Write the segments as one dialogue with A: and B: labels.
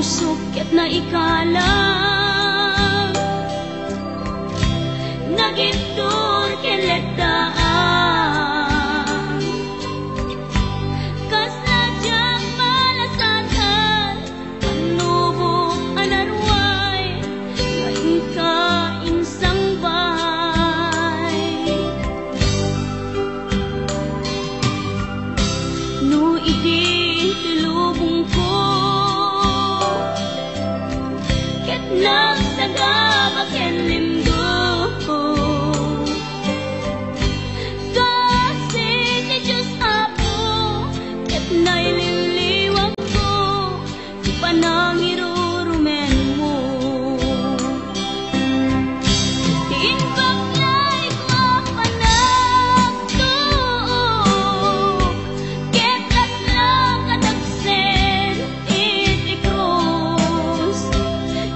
A: pusok ket na ikalang nagitur keledaan kas nadyang malasadan panubok anarway ngayon ka insang bahay no idi tilubong ko ket nagsagabak ken limdo kasi ni Diyos Apo ket naililiwag ko si panangirurumen mo tinbaklay ko panagtuok ket atlang kadagsen iti krus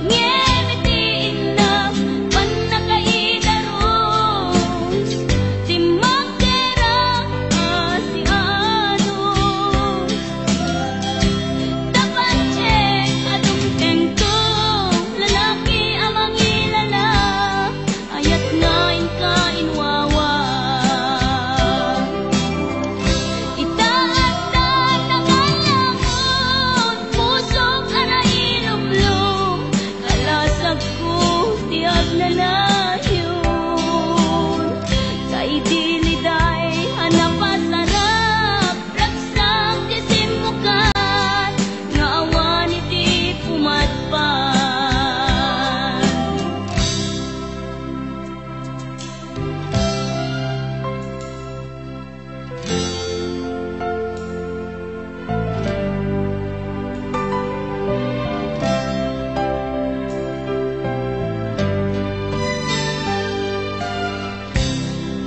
A: ngemitiin na panakaidaros timagderang asianos dapat check adong tengko lalaki amang ilala ayat ngain ka inwawa itaat na nakalangon pusok anailumlum kalasag ko tiyag na layon sa idiliday hanapasarap ragsang kisimukan nga awan iti pumatpan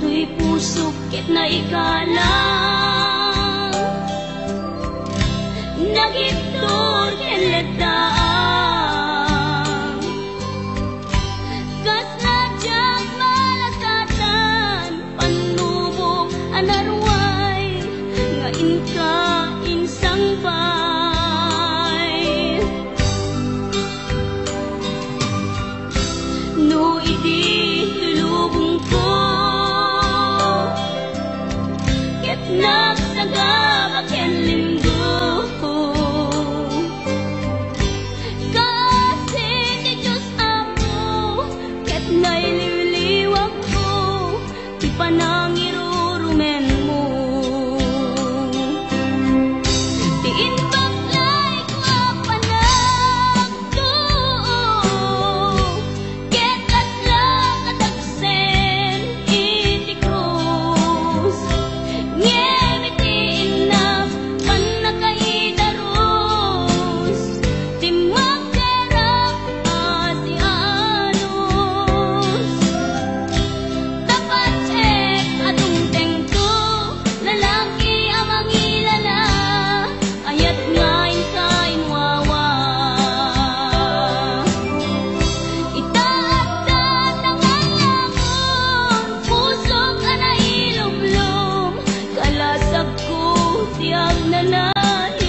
A: tuy pusok ket na ikalang nagitur keledaan kas nadyang malasatan panubok anarway ngayon ka insang bay no idi tilubong ko ket nagsagabak ken linggo kasi ni Diyos Apo ket naililiwag ko ti panangirurumen mo tinbaklay ko panagtuok ket atlang kadagsen iti krus ngemitiin na panakaidaros timagderang asianos dapat check adong tengko lalaki amang ilala ayat ngain ka inwawa itaat na nangalangon pusok anailumlum kalasag ko tiyag na layon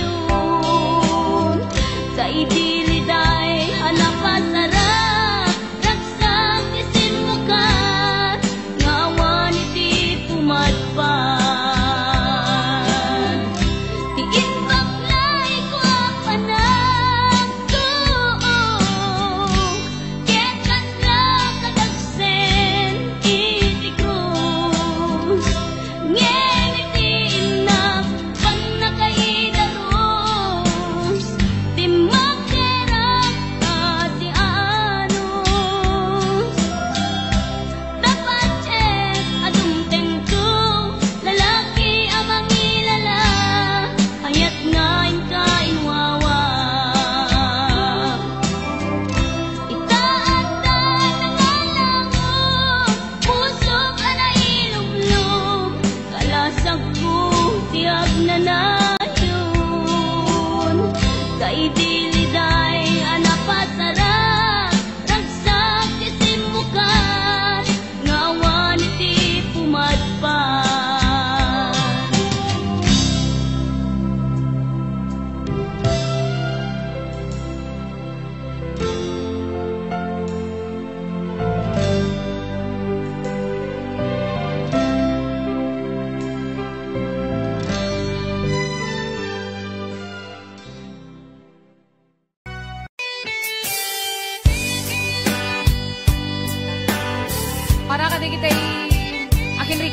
A: sa idiliday hanapasarap ragsang kisimukan nga awan iti pumatpan tinbaklay ko panagtuok ket atlang kadagsen iti krus ngemitiin na panakaidaros timagderang asianos dapat check adong tengko lalaki amang ilala ayat ngain ka inwawa itaat na nangalangon pusok anailumlum kalasag ko tiyag na layon sa idiliday hanapasarap ragsang kisimukan nga awan iti pumatpan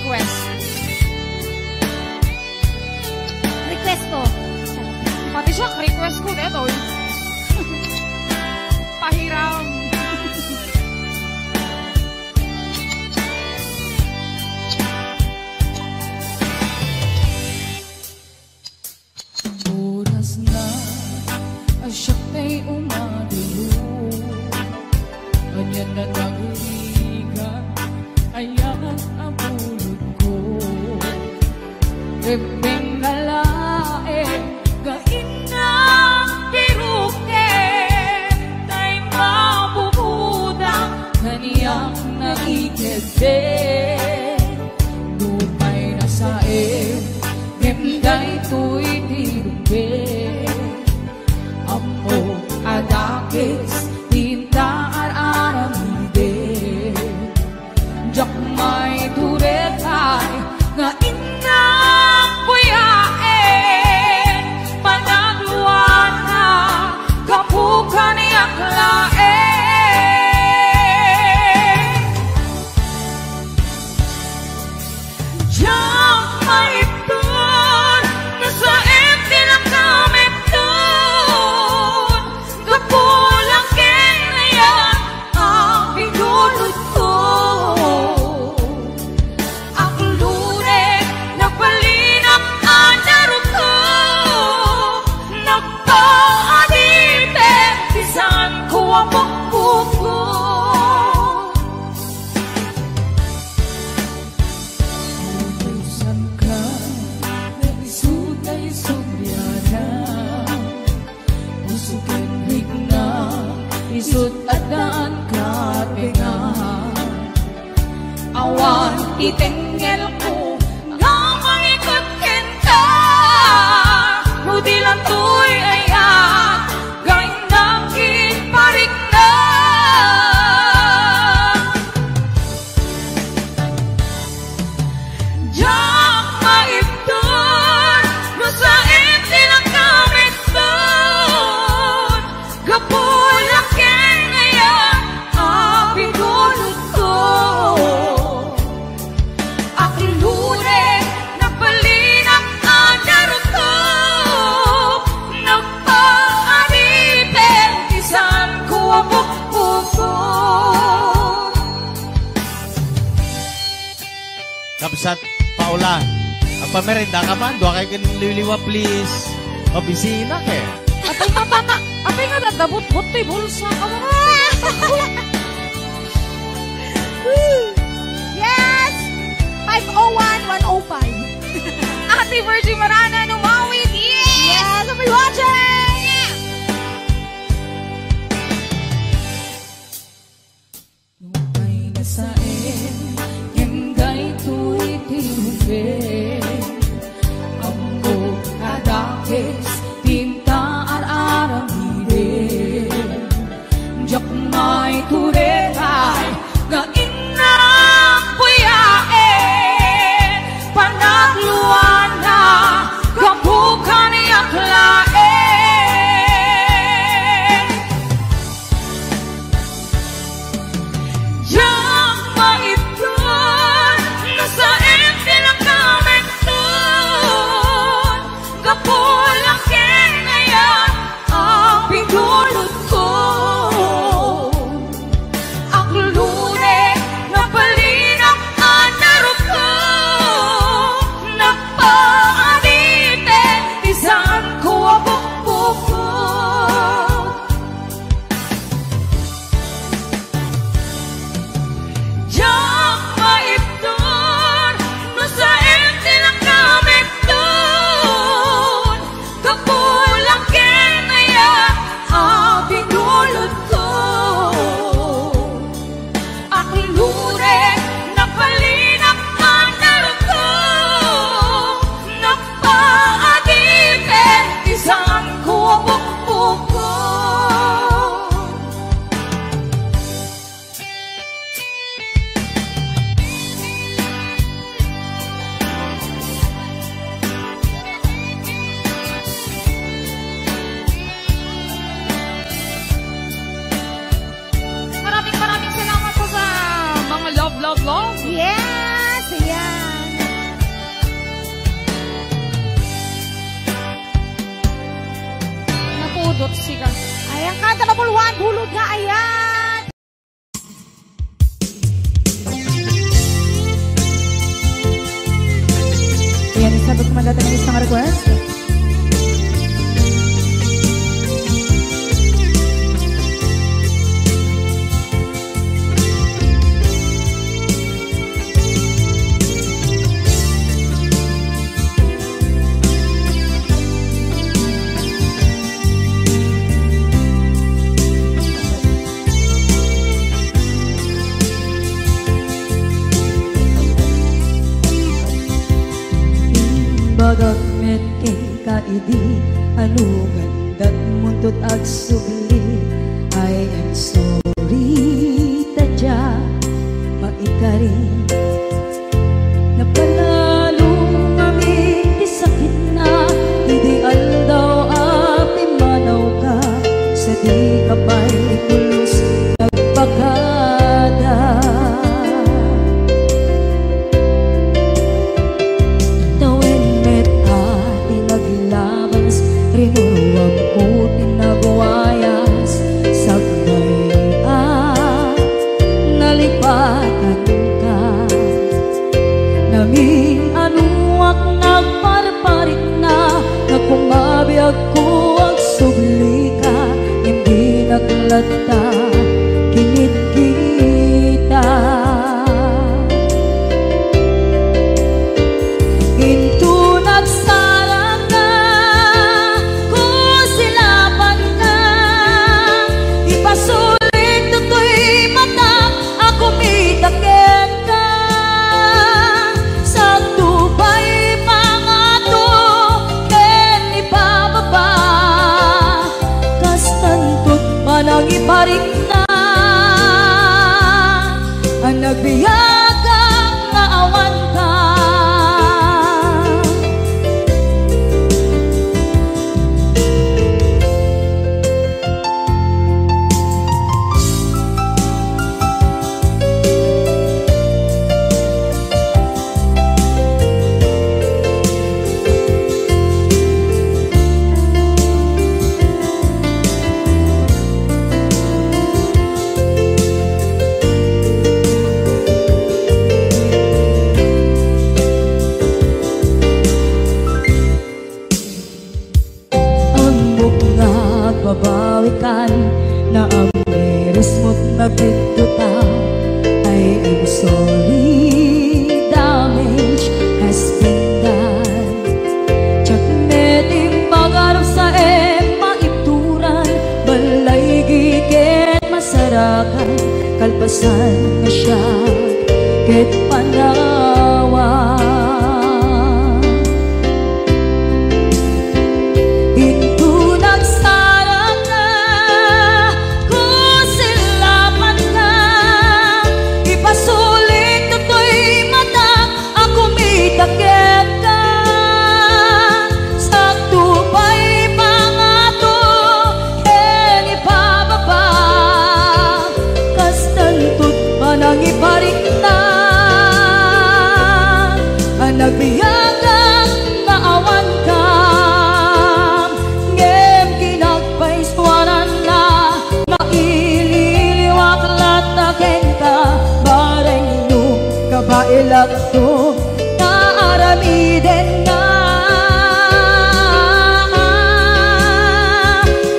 B: request.
C: Request ko.
B: Pati siya, request ko dito. Pahiram. Oras na siya kay umadilo. Ganyan na naghihigan, ayan ang bulod ko. Ebeng nalae, gain na piruke, tay mabubudang kaniyang naikete. Lumay na sae, gemday to'y tiruke. Amo adakis, tintaan aramide. Jak may turetay, nga inang buyae. Panagluan na, kapukan niyak lae. Jak may ipon, nasa empty lang kami doon. Kapulang kaya ang pinulot ko. Ang lune, nagpalinap ang laro ko. Nagpaadite, bisan ko ang pagpupo. Utusan ka, naisutay subyana. Usukin higna, isut adan katinga. Awan itengel ko, nga mangikot kinta. Nudi lang to'y ayan, gain ng kinparik na. Diyak maipton, nasa empty lang kami doon. Gapulang kaya ang pinulot ko. Aking lune, nagpalinap ang laro ko. Nagpaadite, isan ko ang bukbuko.
D: Kapsat, Paula, ang pamerenda ka man, doon kayo liliwa, please. Mabisina ka eh.
B: Apay matana, apay nga dadabot-bot to'y bulsa ka mo.
C: Yes! 501-105.
B: Ate Virgie Marana, numawid, yes!
C: Yes, I'll be watching!
B: Lumay na sain, hingay to'y tinubi. Amo adakis, tinta aramide. Jak may turetay, gain na puyae. Panagluan na, kapukan niyak lae. Jak maipon, nasa empty lang kami doon. Kapulang kaya ang pinulot ko. Ang lune, napalinap ang laro ko. Nagpaadite, isan ko ang bukbuko. Diyak maipton, nasa empty lang kami doon. Kapulang kaya ang pinulot ko. Aking lure, nagpalinap ang laro ko. Nagpaadite, isan ko ang bukbuko. Maraming salamat po sa mga love.
C: Yes, ayan. dot siga. Ayan, kanta number 1, hulog nga, ayan. Ayan, sabot kumandata ng isang request.
E: Bagat met kay kaidi anugan dat muntot ag subli. I am sorry tadya maikari napalalo ngami ti sakit na ideal daw api manaw ka sa di kapay ikulos nagpagada. Rinuruwag ko tinagwayas sagnay nalipatan ka namin anuak nagparparit na nakumabiyag ko ang subli ka hindi naglata kinit kita into nagsarang ka pasulit to'y mata ako mitakit ka sa tubay mga to ken ipababa kastantot manang iparik na ang nagbiyagang naawan ka. Babawikan na ang meres mo't nagpigduta. I am sorry, damage has been done. Tsak meting magarap sa maituran balay giket masarakan kalpasan na siya ket panawa. Takit ka sa tubay mga to ken ipababa kastantot manang iparik na ang nagbiyagang naawan ka ngem kinagpaiswanan na maililiwak lataken ka bareng no kabailak to aramiden na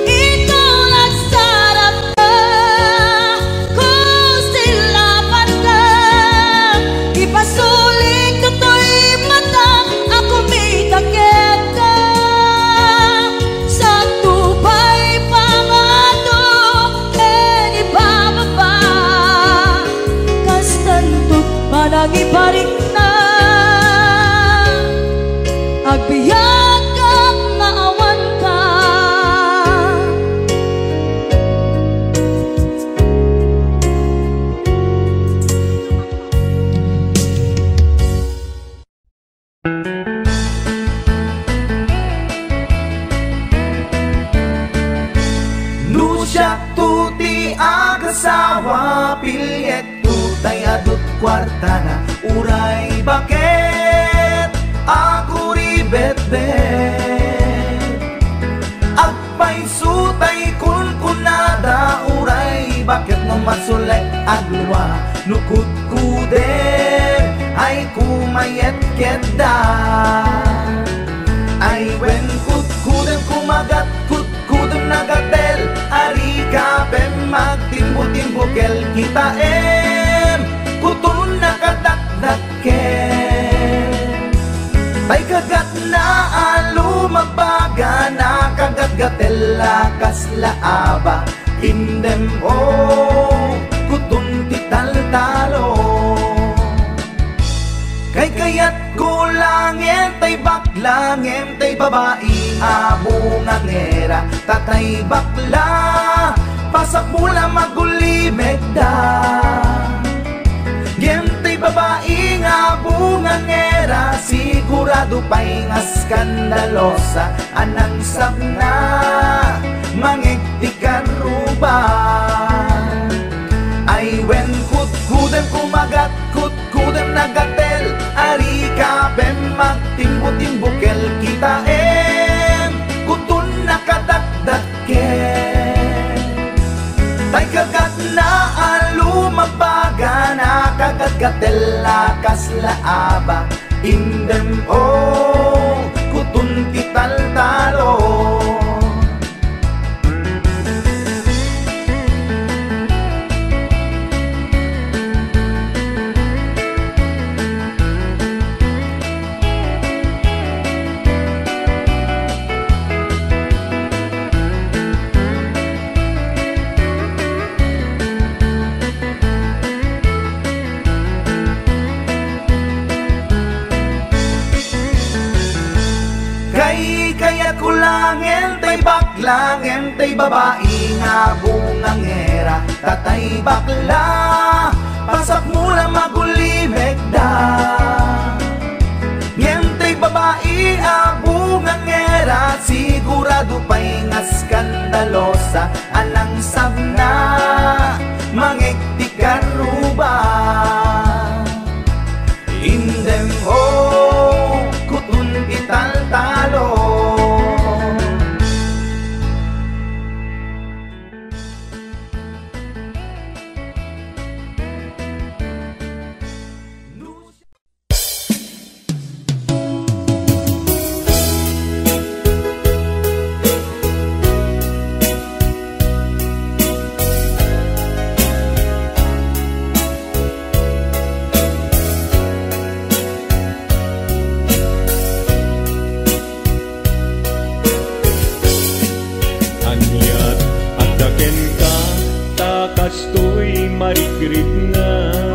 E: ikaw nagsarap ka kung silapan ka ipasulit ko to'y mata ako may takit ka sa tubay pangato ken ibababa kastantot manang iparik na agbiyak kang naawan ka.
F: Nusyak tuti agasawa pilyet tutay adot kwarta na uray bakit ako ribet-bet agpay tutay kunkunada uray bakit no masulek agluwa nukut kuder ay kumayet keda ay wen kutkudem kumagat kutkudem nagatel ari kapem magtimbo-timbokel kita kutun nakadakdakel tay kagat na alumabaga na kagat-gatel lakas laaba indem kutun tital-talo kay kayat kulangin tay baklangin tay babae abungang era tatay bakla pasak mula magulimeg da gentay babae abungang era sigurado pa'y nga skandalosa anang sabna mangigtikan ruban ay wen kutkudem kumagat kutkudem nagatel ari kapem magtimbo-timbokel kita kutun nakadakdakel tay kagat na alumabaga na kagat-gatel lakas laaba indem kutun tital-talo kaya kulangin tay baklangin tay babae nga bungang era tatay bakla pasak mula magulimeg da ngentay babae bungang era sigurado pa'y nga skandalosa anang sabna mangigtikan ruba indem kutun ital-talo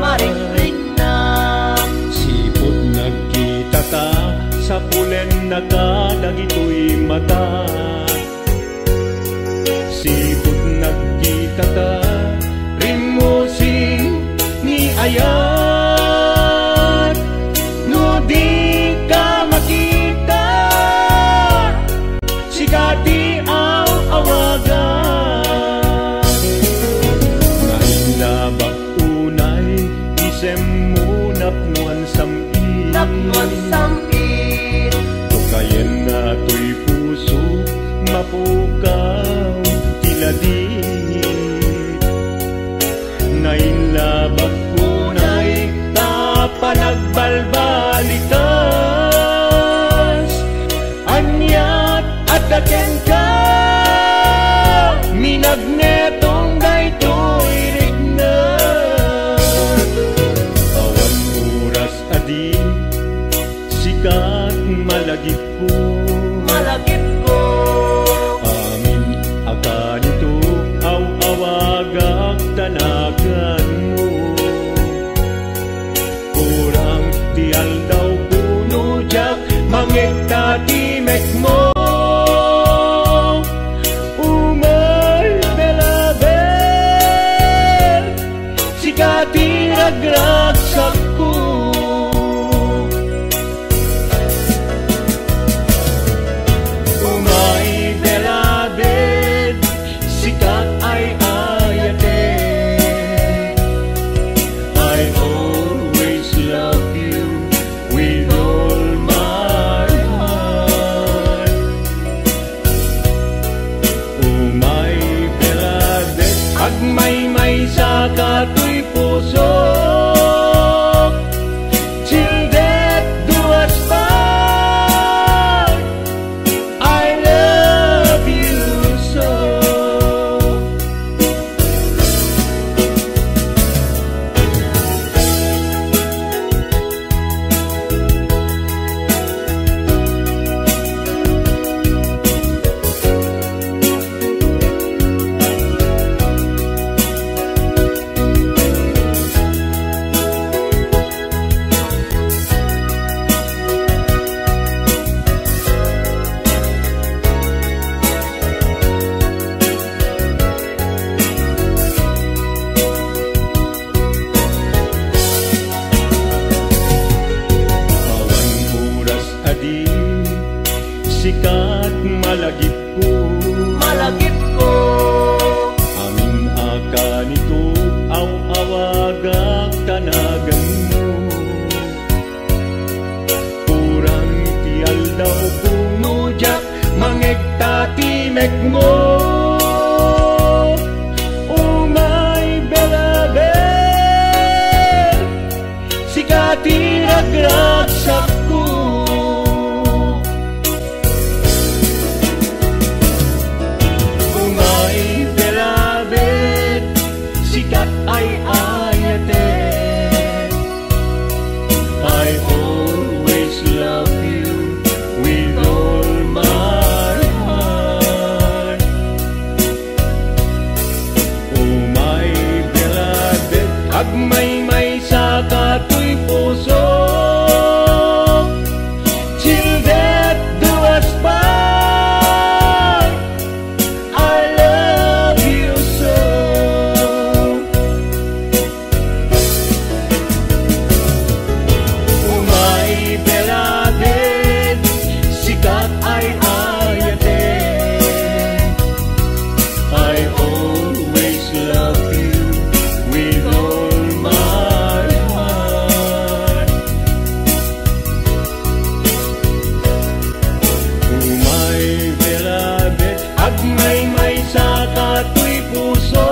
G: marikrit na sipot nagkita ta sa pulen nakadagito'y mata sipot nagkita ta rimosing ni ayat no di ka makita sikati ang awagan tukayan na to'y puso mapukaw tiladingin nainlabag unay tapanagbalbalikas anyat at daken ka minagnetong daytoy rigna awan oras adi sikat malagip ko amin akanito aw-awagak tanagan mo kurang tial daw puno jak mangikta timek mo umay bela I always love you with all my heart. My beloved, agmay-may sa kato'y puso,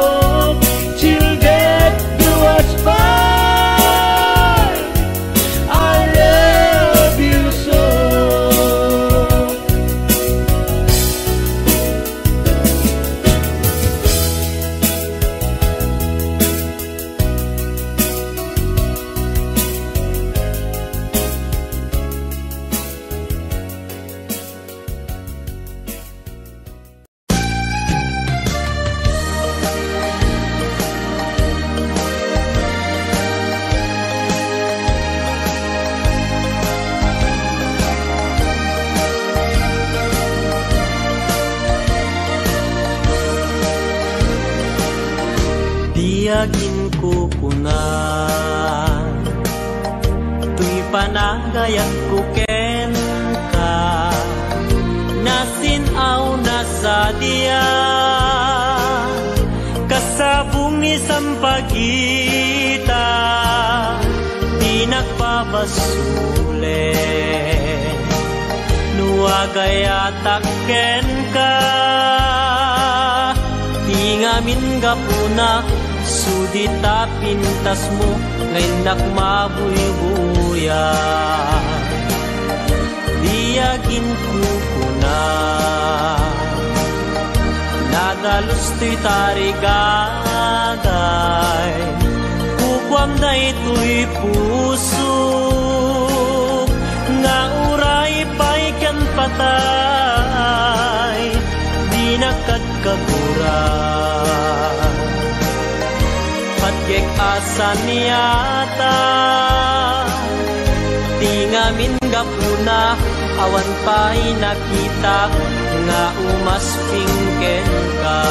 G: till death do us part. I love you so.
H: Tiyagin ko kunan, tuy panagayak ko ken ka, nasinaw na sa diya, kasabong ni sampagita, di nagpabasule, nuagayatak ken ka, di ngamin gapuna, sudita pintas mo ngayon nakmabuy-buya. Diyagin ko na nadalos to'y tarigagay, kukwam na ito'y puso nga uray pa'y kan patay, di nakagkaguran. Patgek asan niyata, di ngamin gapuna, awan pa'y nakita nga umaspingken ka.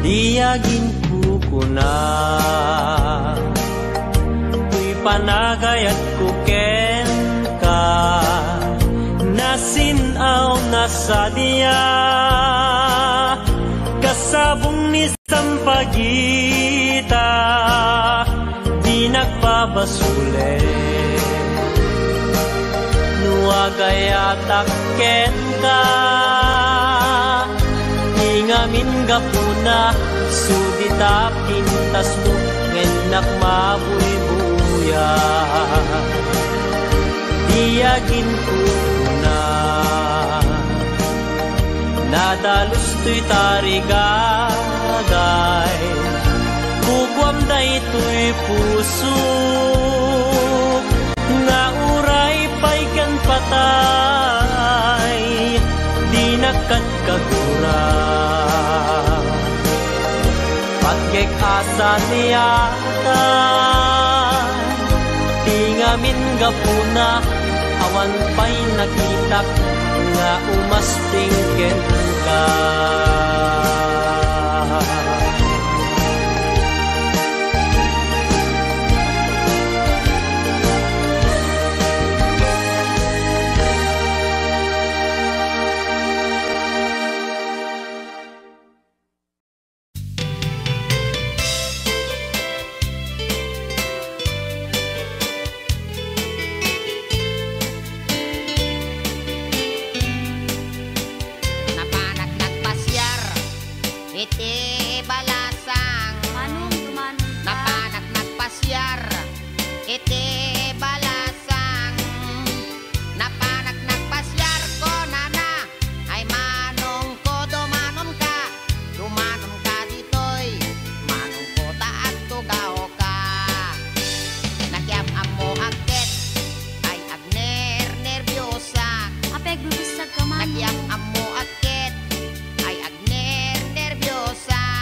H: Diyagin ko na, tuy panagayat ko ken ka, nasinaw na sa diya, kasabong ni sampagita, di nagpabasule, nuagayatak ken ka, di ngamin gapuna, sudita pintas mo ngayon nakmabuy-buya. Diyagin ko na nadalos to'y tarigagay, kukwam na ito'y puso nga uray pa'y kan patay, di nakagkaguran. Patgek asa niyata, di ngamin gapuna, awan pa'y nakitak nga umaspingken ka.
A: Nagyang amo akit ay agner nervyosa.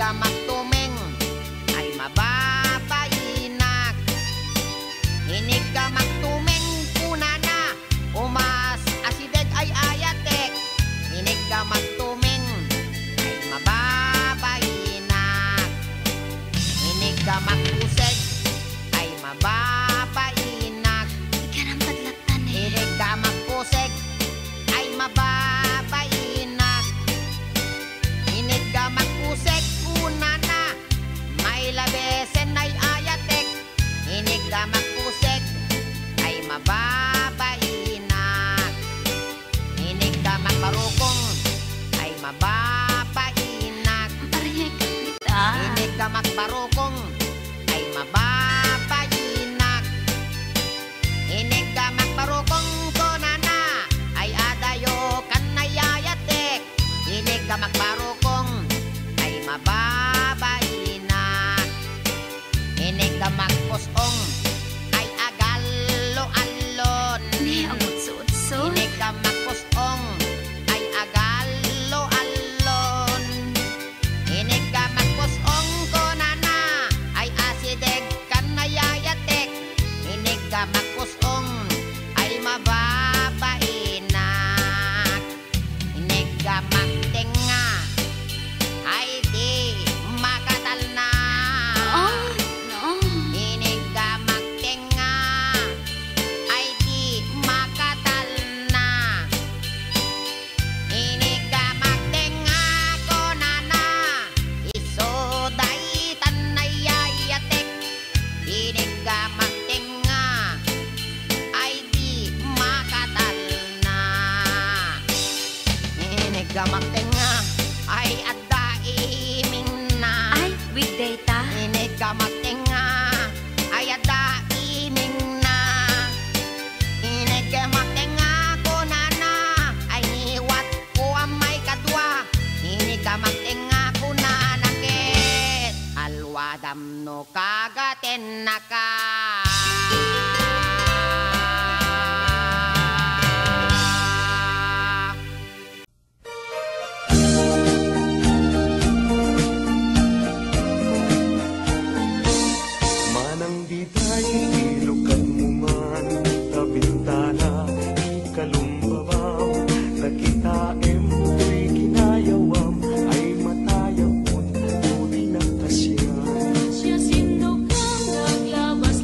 I: ka magtuming ay mababainak. Inig ka magtuming kunana, umas asideg ay ayatek. Inig ka magtuming ay mababainak. Inig ka magpuseg ay mababainak. Inig ka magpuseg ay mababainak. Inig ka magpuseg kunana, may labesen ay ayatek. Inig ka magpuseg ay mababainak. Inig ka magbarukong ay mababainak. Inig ka magbarukong ay mababainak. Inig ka magbarukong konana ay adayo kanayayatek. Inig ka magbarukong ay mababainak. Inig ka magpusong ay agalo-alon. Inig ka magpusong ay agalo-alon. Inig ka magpusong konana ay asideg kanayayatek. Inig ka magpusong ay mababainak. Inig ka magtenga ay di makatalna. Inig ka magtenga ay di makatalna. Inig ka magtenga konana, isoday tanayayatek. Inig ka magtenga ay di makatalna. Inig ka magtenga ay adaiming na.
A: Ay, weekday ta.
I: Inig ka magtenga ay adaiming na. Inig ka magtenga kunana ay niwat ko ang may kadwa. Inig ka magtenga kunana ket alwadam no kagaten na ka.
G: Manang ditay, ilukan mo man, tabintana, ikalumbabam, nakitaem, tuy kinayawam, ay matayapon, tuli ng kasyan.
B: Siya sino kang naglabas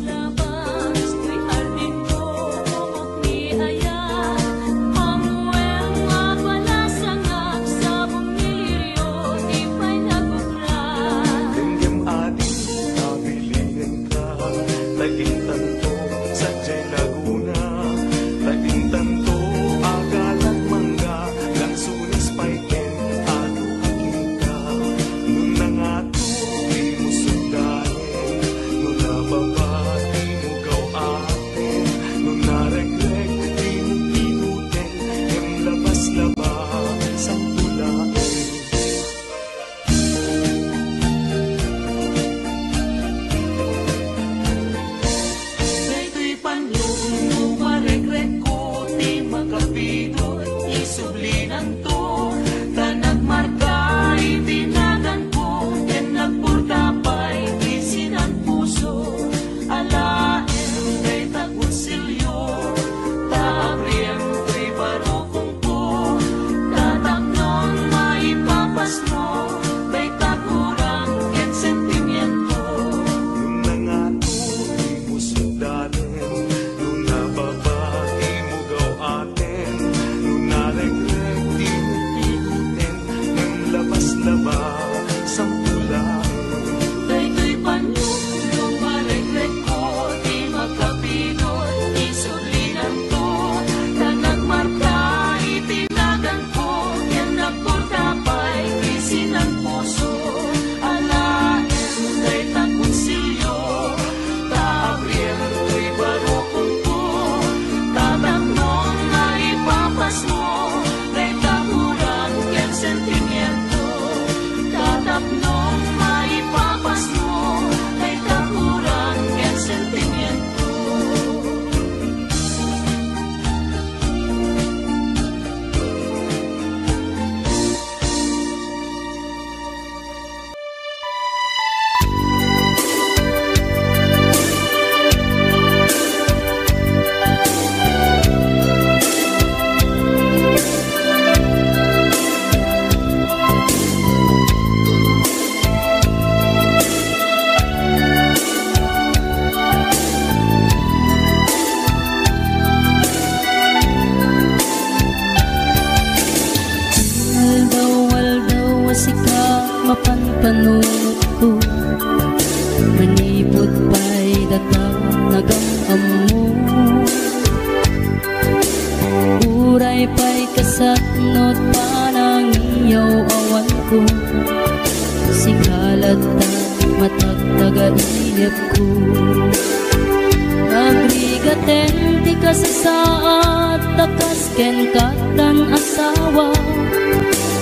E: tanungot ko, manipod pa'y datang nagamamo. Uray pa'y kasatnot panang iyaw awan ko, sikalat na matagtaga-inip ko. Agrigaten ti ka sa saat, takas ken katan asawa,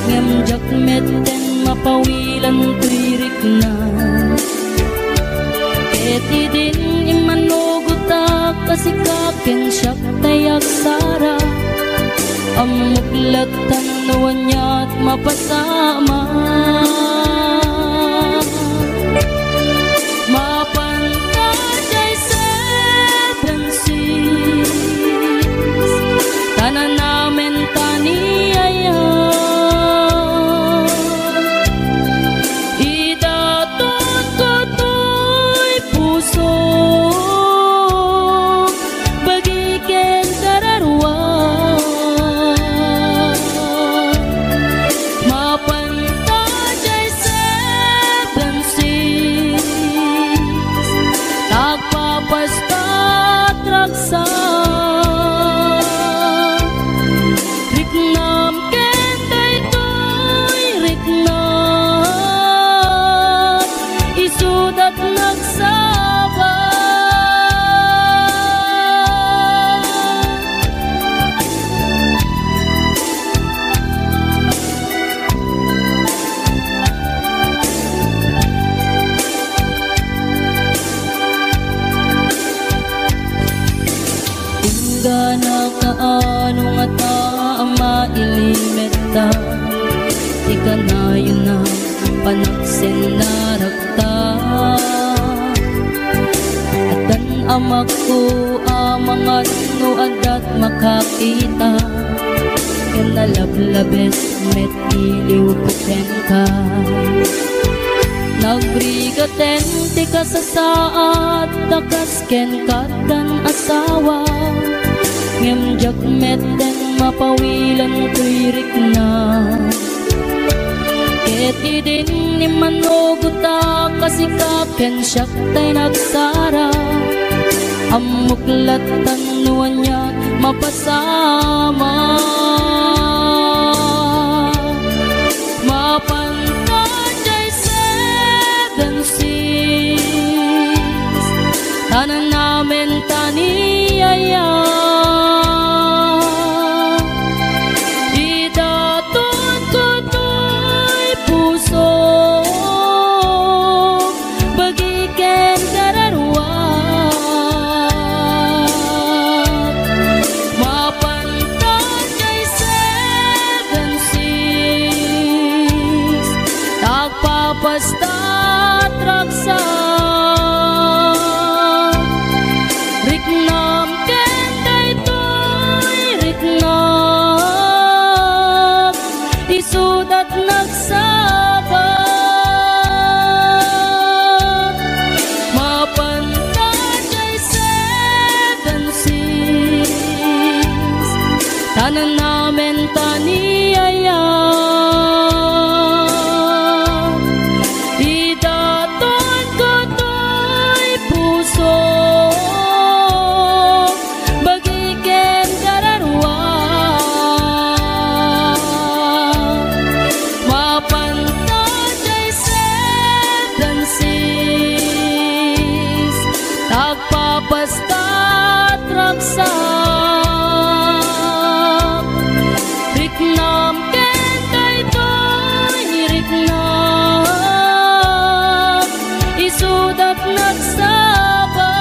E: ngemjak meten mapawilan tuirik na. Keti din imanugutak kasikaken siyak tayak sara, amuklatan nawan niya't mapasama. Mapantay seven seas, tanan namin taniyaya. Idatot ko to'y puso, bagiken kararwa. Mapantay seven seas, tagpapastat raksa. Riknam kenday to'y riknam, isudat nagsaba. Gana kaano nga taama ilimeta, ika na yun na panaksin na rakta. At dan amak ko amangat no adat makakita, ken nalablabes met iliw ko ken ka. Nagbrigaten ti ka sa saat, takas ken katan asawa, ngemjak meten mapawilan tuirik na. Keti din ni manuguta kasikaken siyak tay nagsara, amuklatan nuwan niya mapasama. Mapantay seven seas, tanan namin taniyaya. Idatot ko to'y puso, bagiken kararwa. Mapantay seven seas, tagpapastat raksa. Riknam kenday to'y riknam, isudat nagsaba. Mapantay seven seas, tanan namin taniyaya. Idatot ko to'y puso, bagiken kararwa. Mapantay seven seas, tagpapastat raksa. Riknam kenday to'y riknam, isudat nagsaba.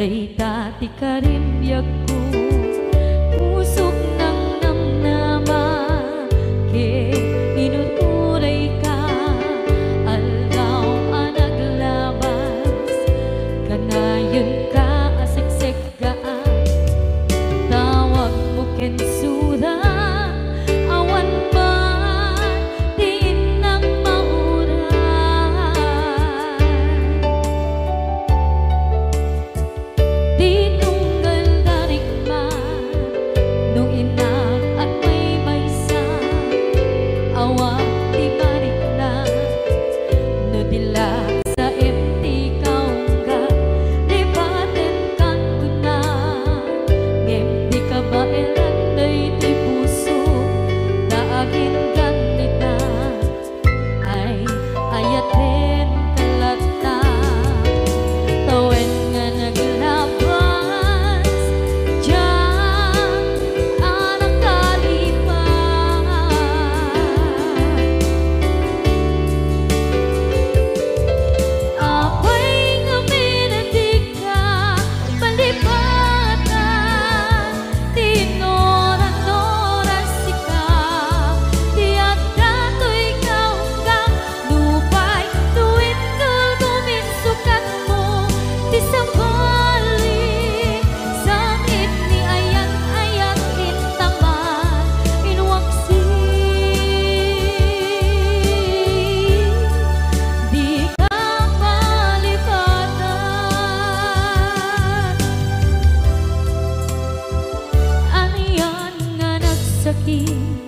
E: Day dati ka rin ko pusok ng namnama ke inuturay ka aldaw ang naglabas kanayon ka asiksik ka tawag mo kensuda awan man din ng mauran di tunggal darik man nung inak at may maysa awak di balik na no dila sa empty kaungga di paten kan kuna ngem di ka ba elanday di puso daagin ganita ay ayaten kalata tawen nga naglabas diyan anak kalipas apay nga minatig ka palipatan tinoran-noras sika tiyak dato'y kaunggang lupay tuwid kal guminsukat mo di sambalik sakit ni ayan-ayan intaman inwaksi di ka malipatan aniyan nga nagsakit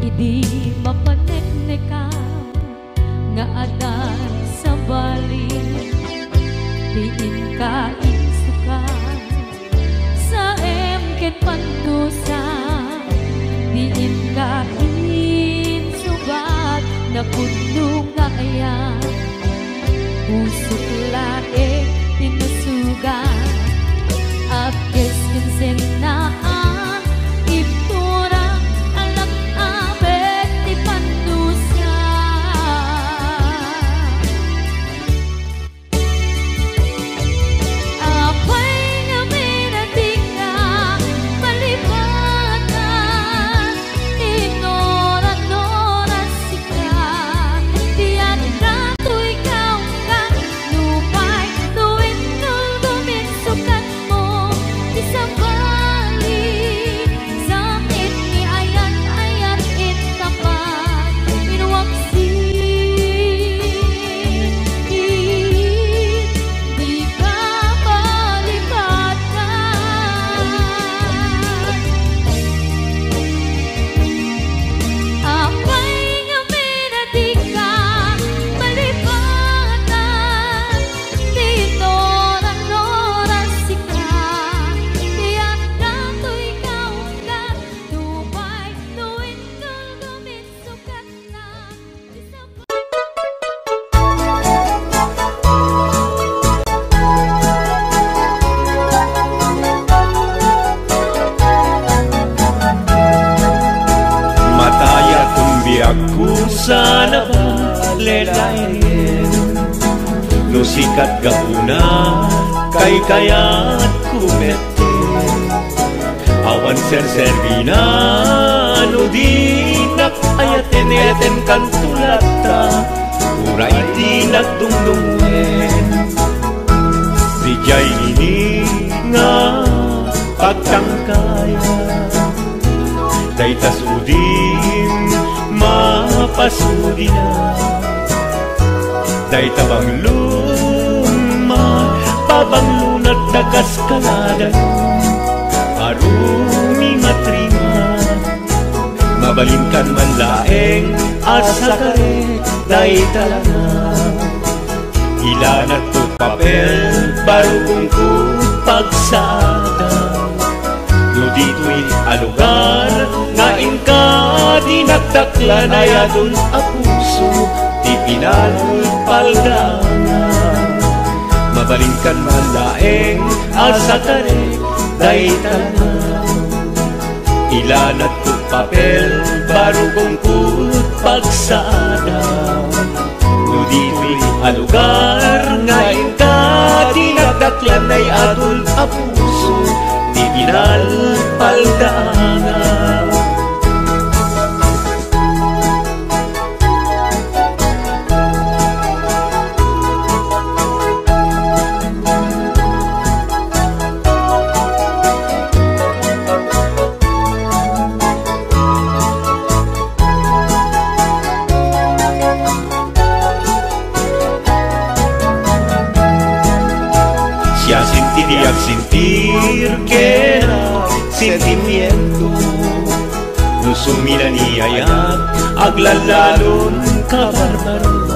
E: idi mapaneknekam nga adan sa balik diin ka insukan sa emket pandusa diin ka insubat na puno nga ayan pusok lae tinusugan apkes kinsen na ang ipturang alak abet di pandusa apay nga minating ka palipatan tinoran-noras sika tiyan dato'y kaunggan lupay tuwid kal guminsukat mo di sambalik sakit ni ayan-ayan intapan inwaksi di ka malipatan apay nga minatig ka malipatan tinoran-noras sika tiyak dato'y kaunggan lupay tuwid kal guminsukat na di
G: Mataya kung biyak ko sana lelayin no sikat gauna kay kayat kumete awan ser-servina no dinak ayaten kan tulata ura iti nagdungdungen di jay ini nga pagtangkaya Dayta sudin mapasudi na Dayta bangluma pabanglunat na kaskaladan arumi matrima mabalinkan man laeng asa kare Dayta lang ilanat to papel barugong ko pagsada no dito'y alugar nga inka dinagdaklan ay adun a puso di pinalpaldangan mabalingkan man laeng asa kare Dayta lang ilanat ko papel barugong ko pagsada no dito'y alugar nga inka dinagdaklan taklan ay adol a puso, di pinalpaldaanan. Siya sentiría sentir que era sentimiento, no sumira ni ayat aglalalon kabarbaro,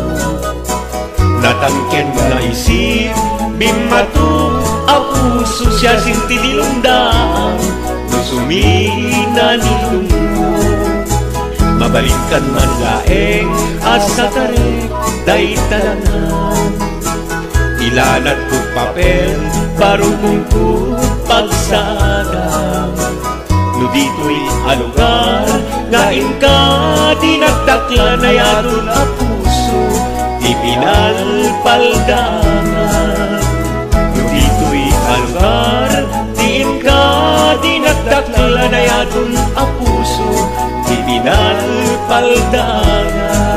G: natangken na isip bimatu a puso. Siya sintinilundaan, no sumina ni lungo, mabalikan man laeng asa tarek day talangan. Ilalat ko papel, parumong ko pagsadang. No dito'y alugar, ngain ka di nagtaklan ay adol a puso, di pinalpaldaanan. No dito'y alugar, diin ka di nagtaklan ay adol a puso, di pinalpaldaanan.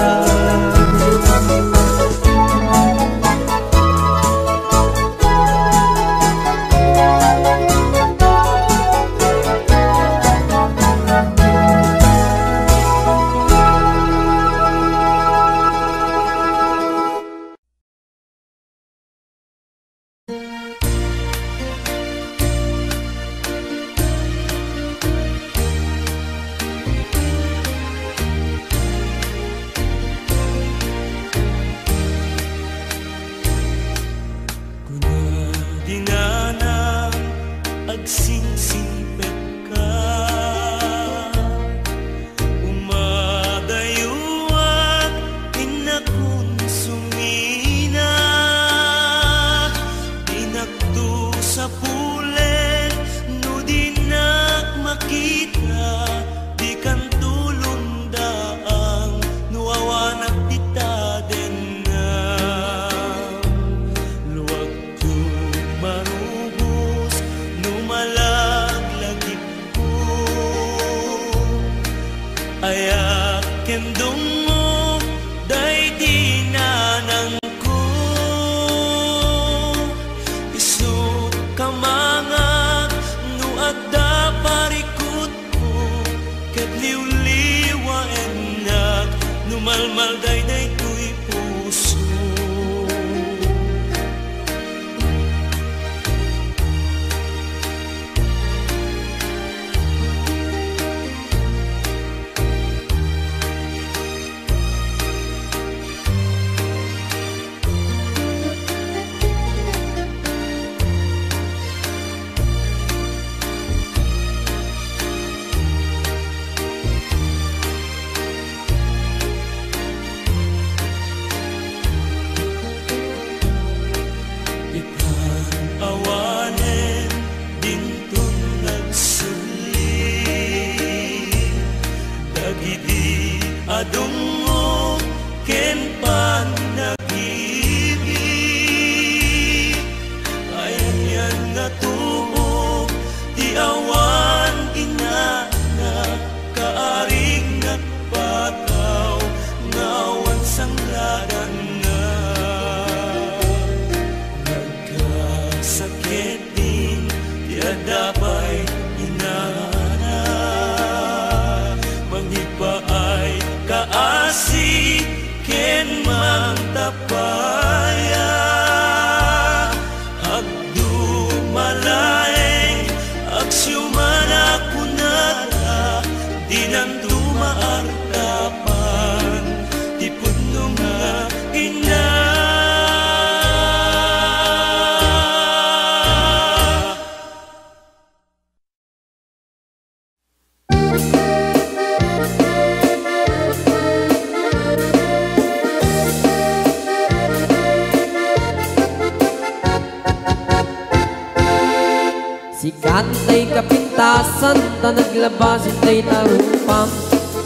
J: Kantay kapintasan, ta naglabasin tay tarupam.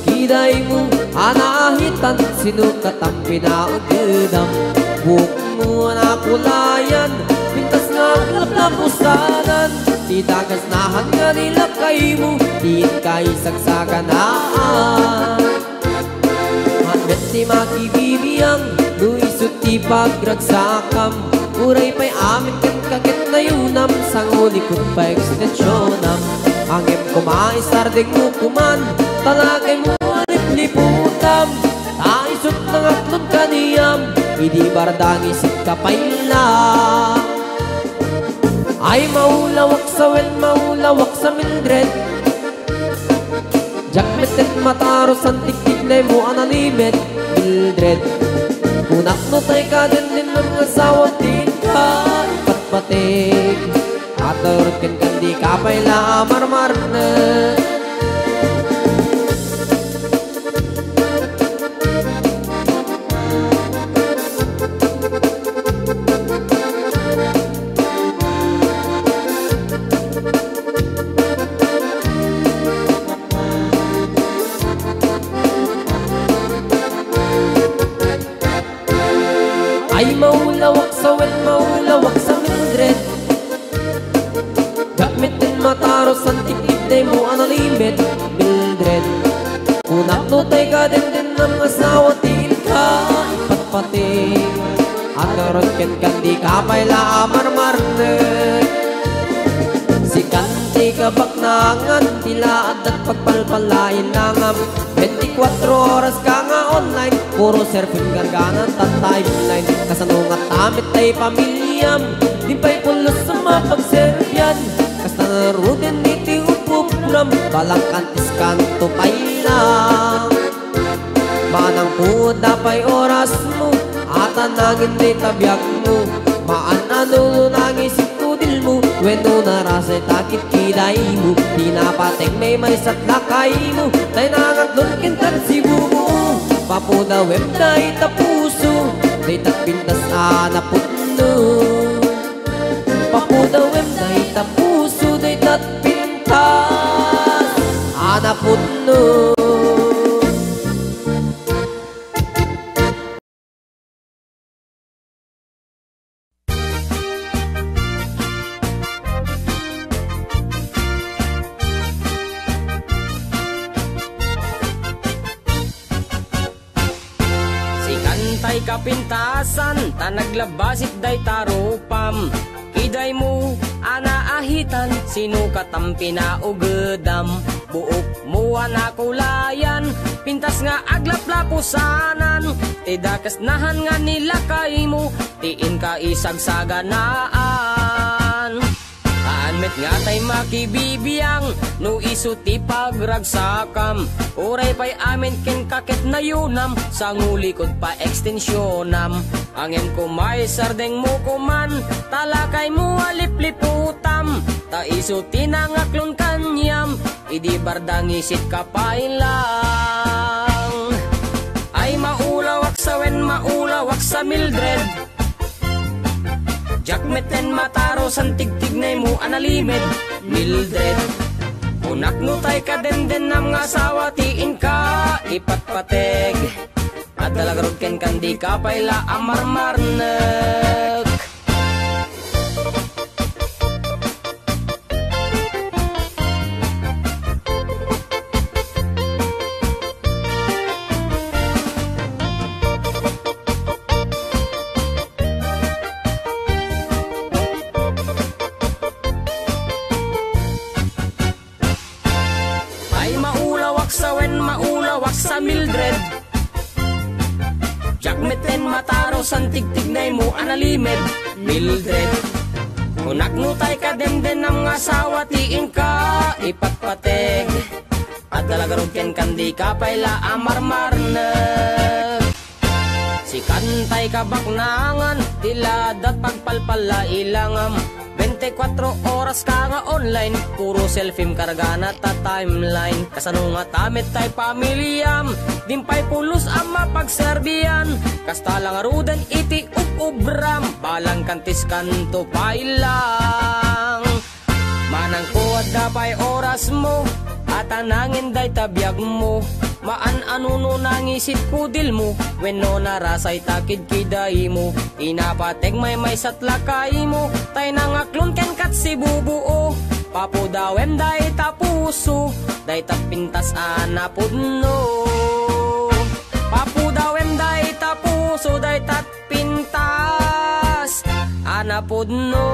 J: Kiday mo, anahitan, sinukat ang pinaagdam. Buhok mo na kulayan, pintas nga lapusanan. Di dagasnahan nga nila kayo mo, di kayo sagsaganaan. Hanmet ni makibibiyang, luisot ti pagragsakam. Uray pa'y amin kan kakit na yunam, sang ulikot pa ekstensyonam. Angem kumaisarding mo kuman, talagay mo alip-liputam. Taisot ng atlon kaniyam, hindi bardang isip kapayla. Ay maulawak sa wen, maulawak sa Mildred. Jakmet at mataros ang tiktik na mo analimet, Mildred. Kunak no tay ka din ng asawa din ka ipatpatig. At urut kan di kapayla marmar na. Ay maulawak sa wen, maulawak sa Mildred. Gamit din mataros ang tiktik na mo analimit, Mildred. Kunak no tay ka din ng asawa tin ka ipatpating. At karon kan di kapayla marmarnet. Si kanti kabaknangan, tila adat pagpalpalain langam. 24 oras ka nga online, puro surfing garganan at timeline. Kasanungat tamit ay pamilyam, di pa'y pulos sa mapagservyan. Kasta narudin iti upupuram, balang kantis kanto pa'y lang. Manang puda pa'y oras mo, at anangin di tabyak mo. Maanano nangisip tudil mo, weno narasay takit kiday mo. Di napateng may satlakay mo, tay nangatlon kintan si bumo. Papuda web na itapuso, day tapintas anaputno. Papuda web na itapuso, day tapintas anaputno.
K: Tay kapintasan, ta naglabasit day tarupam. Iday mo, anaahitan, sino katampi na ugedam. Buok mo anakulayan, pintas nga aglaplapusanan. Tidakas nahan nga nila kay mo, tiin ka isagsaganaan. Anmet nga tay makibibiyang, no isuti pagragsakam. Uray pa'y amin ken kakit na yunam, sa ngulikod pa ekstensyonam. Angem kumay sardeng mo kuman, talakay mo alip-liputam. Ta isuti na ngaklon kanyam, idi bardang isit kapay lang. Ay maulawak sa wen, maulawak sa Mildred. Jakmeten mataros ang tigtig na mo analimed, Mildred. Unak no tay ka den ng asawa tiin ka ipatpateg. At dalagarod ken kandi ka payla amarmarnek. Maulawak sa Mildred. Jakmeten mataros ang tigtig na mo analimed, Mildred. Kunak no tay ka den ng asawa tiin ka ipatpateg. At dalagarod ken kandi ka payla amarmarnek. Si kantay ka baknangan, tiladat pagpalpala ilangam. 24 oras ka nga online, puro selfie kargana ta timeline. Kasano nga tamit tay pamilyam, dimpay pulos ang mapagserbiyan. Kasta lang arudan iti ubram, balang kantis kanto pailang. Manang kuwad da pay oras mo, at anangin day tabiyag mo. maan anuno nangisit kudil mo, wenno narasay takid kiday mo, inapateg may satlakay mo, tay nangaklon ken kat si bubuo, papudawem day tapuso, day tapintas anapudno. Papudawem day tapuso, day tatpintas anapudno.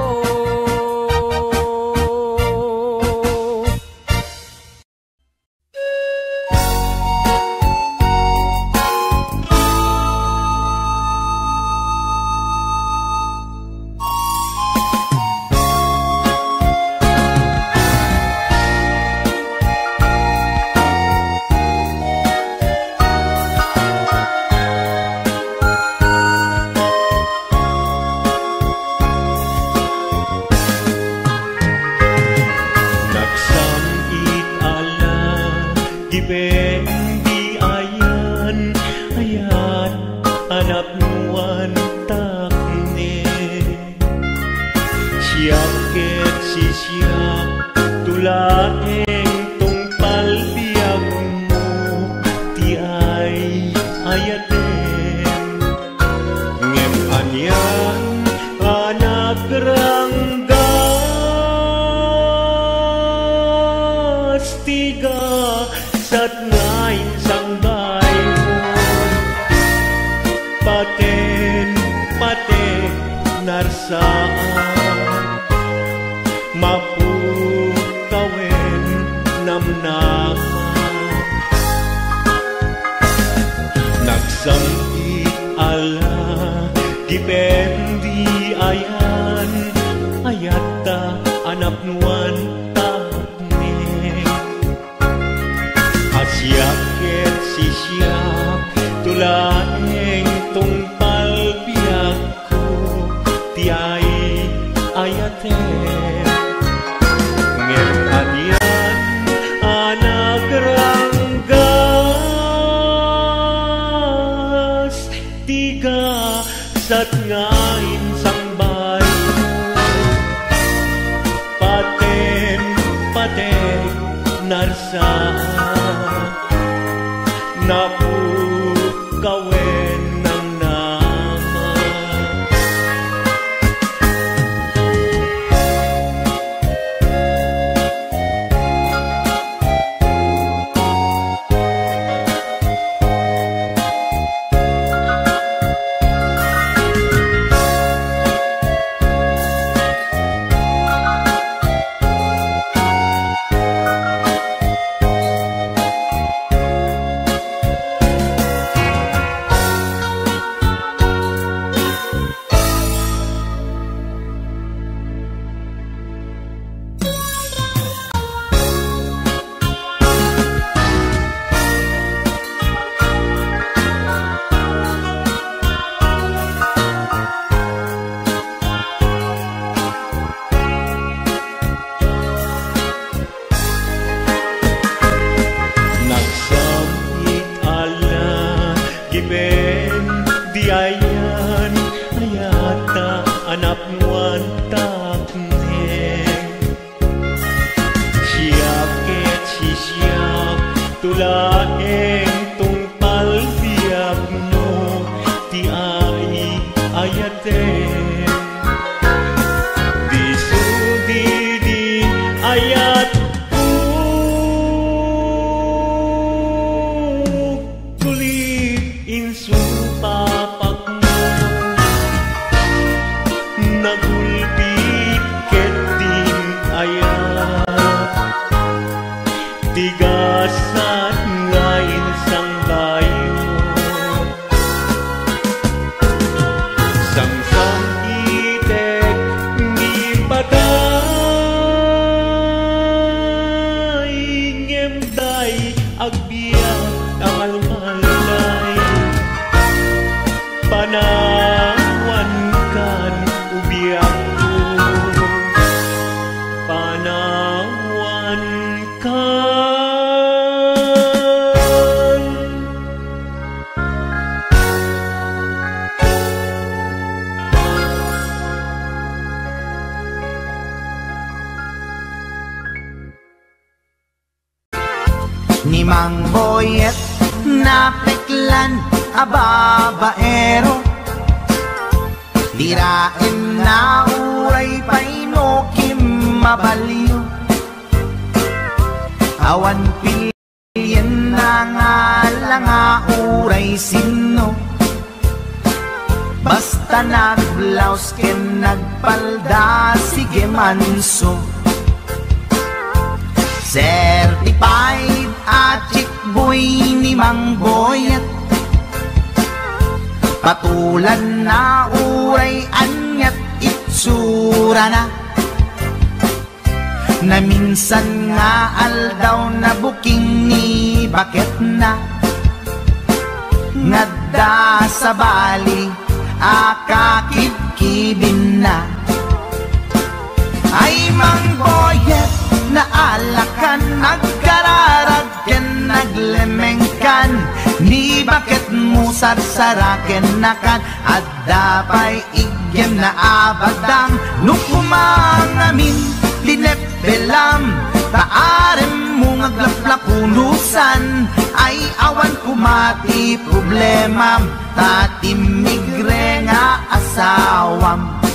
F: Ni Mang Boyet napeklan ababaero dirain na uray paino kim mabaliw awan pilyen na nga langa uray sino basta nagblaus ken nagpalda sige manso certified at chickboy ni Mang Boyet patulan na uray anyat itsura na minsan nga aldaw na buking ni bakit na ngadda sa bali akakibkibin na ay Mang Boyet na alakan nagkararag ken naglemengkan ni bakit mo sarsaraken nakan at dapay igyem na abadang nukumangamin linepelam taarem mo ngaglaplapunusan ay awan kumati problema tatimigre nga asawam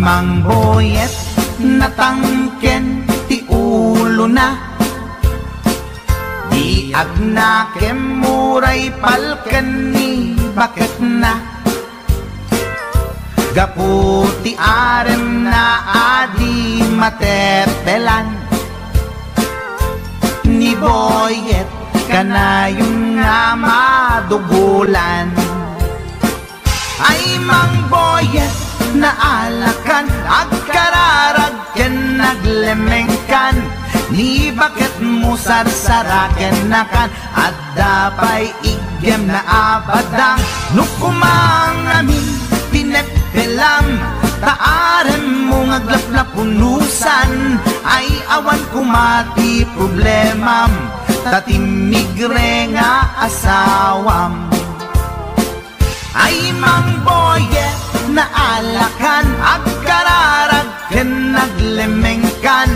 F: Mang Boyet natangken ti ulo na di agnakem muray palken ni bakit na gaputi arem na adi matepelan ni Boyet kanayong nga madugulan ay Mang Boyet na alakan agkararag ken naglemengkan ni bakit mo sarsaraken nakan at dapay igyem na abadang nukumangamin pinepelam taarem mo ngaglaplapunusan ay awan kumati problemam tatimigre nga asawam ay Mang Boyet na alakan agkararag ken naglemengkan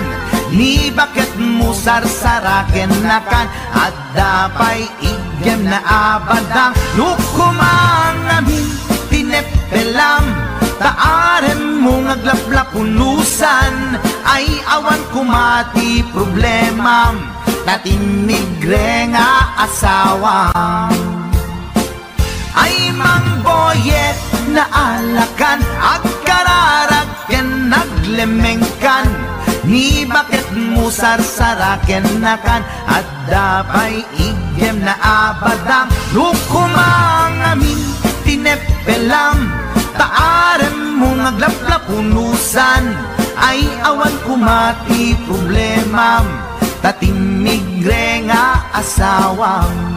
F: ni bakit mo sarsaraken nakan at dapay igyem na abadang nukumangamin pinepelam taarem mo ngaglaplapunusan ay awan kumati problemam tatimigre nga asawam ay Mang Boyet na alakan agkararag ken naglemengkan ni bakit mo sarsaraken nakan at dapay igyem na abadang nukumangamin tinepelam taarem mo ngaglaplapunusan ay awan kumati problemam tatimigre nga asawam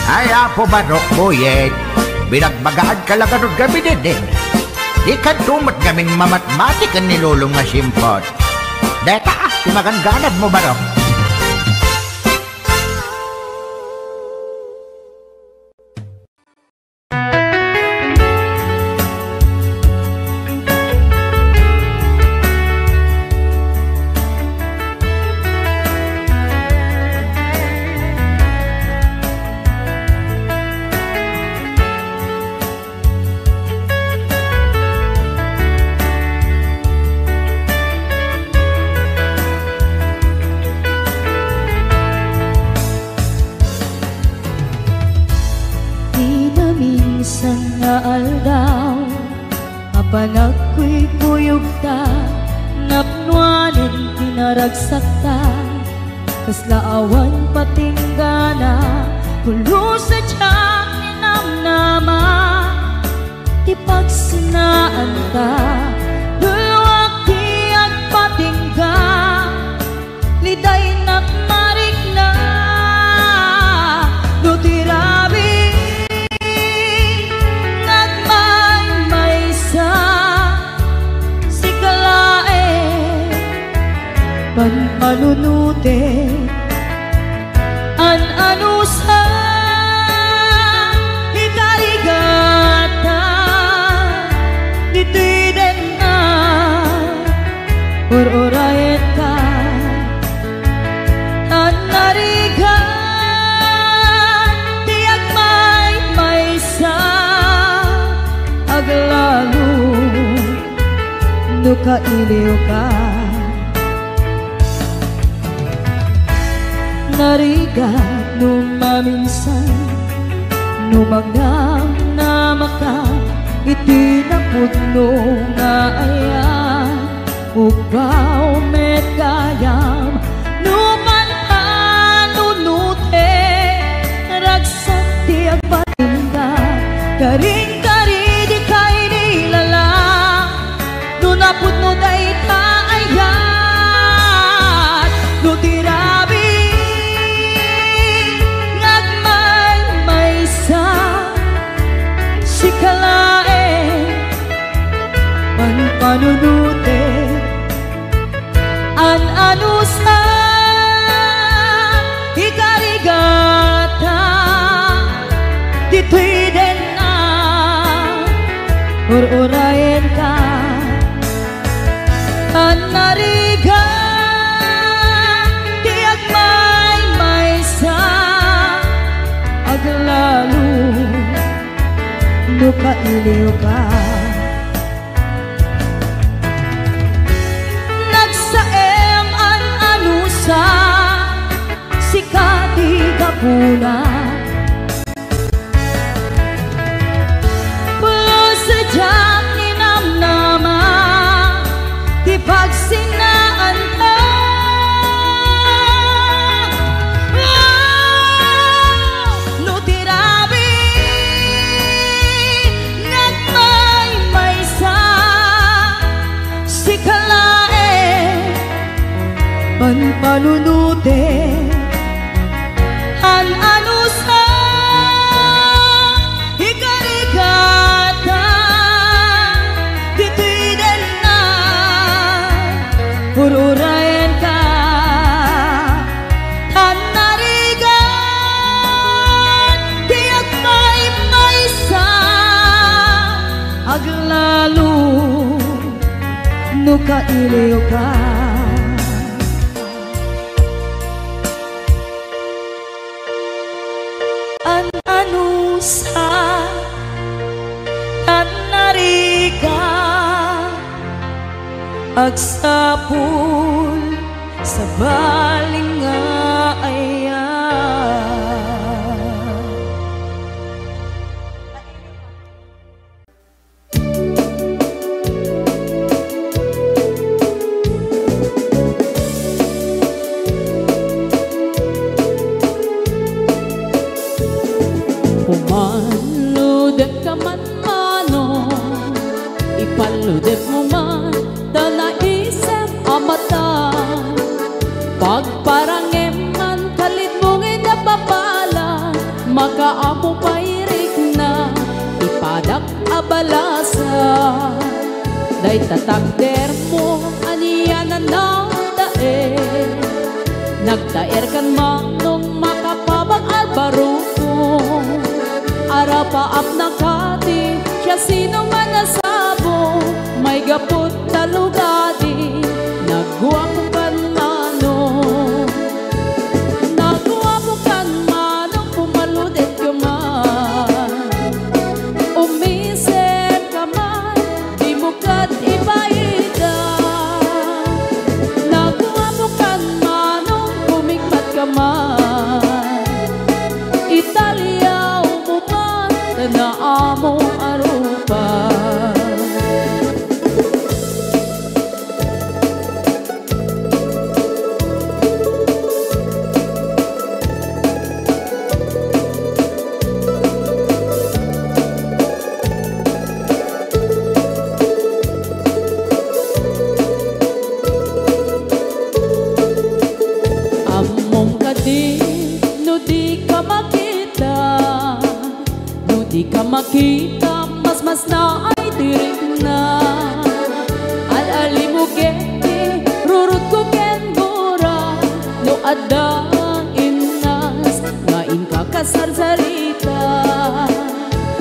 L: ay apo Manok Boyet binagbagaan ka lang anong gabi din di ka tumat kaming mamatmatik ang nilulong nga simpot deta di maganganad mo Manok
E: Panagko'y kuyog ta, napnuanin pinaragsakta, kaslaawan patinggana, pulo sa tiyang inamnama, tipagsinaan ta, dulwak di at patingga, liday nak marik na no kailiw ka. Narigat no maminsan, no magnam na maka, itinapudno nga ayan, ugaw met kayam, no man panunute, ragsak di agpatinda, karing-kari di kay nilala, no napudno day kaayat, no tirabi, sikalae panpanunute an anusa ikarigata dito'y din na ur-urayin ka an nariga tiyak may sa aglalo no kailiw ka. Nagsaem an anusa sikati kapuna, pulo sadyang ninamnama di pagsinaan ka. No tirabi panpanunute an anusa ikarigata dito'y din na ur-urayin ka an narigat tiyak may sa aglalo no kailiw ka. Anusa at nariga agsapul sa baling nga ayan.
B: Pumaludet ka man mano, ipaludet mo man da naisip amata. Pagparangem man kalit mong inapapala, makaamo pairik na ipadak abalasa. Day tatakder mo aniyanan na daer, nagdaer kan manong makapabag albaruko. Arapaap na kati, siya sino man nasabo, may gapot talugadi, nagguwapong kan mano. Nagguwapong kan mano, pumaludet ka man. Umisip ka man, di mo kat ibaida. Nagguwapong kan mano, kumikmat ka man. Italia na amo arupa. Among kadi no di ka makita, di ka makita, mas na ay tirik na. Al-ali mo geti, rurut ko ken bura, no adang inas, ngain ka kasarsarita.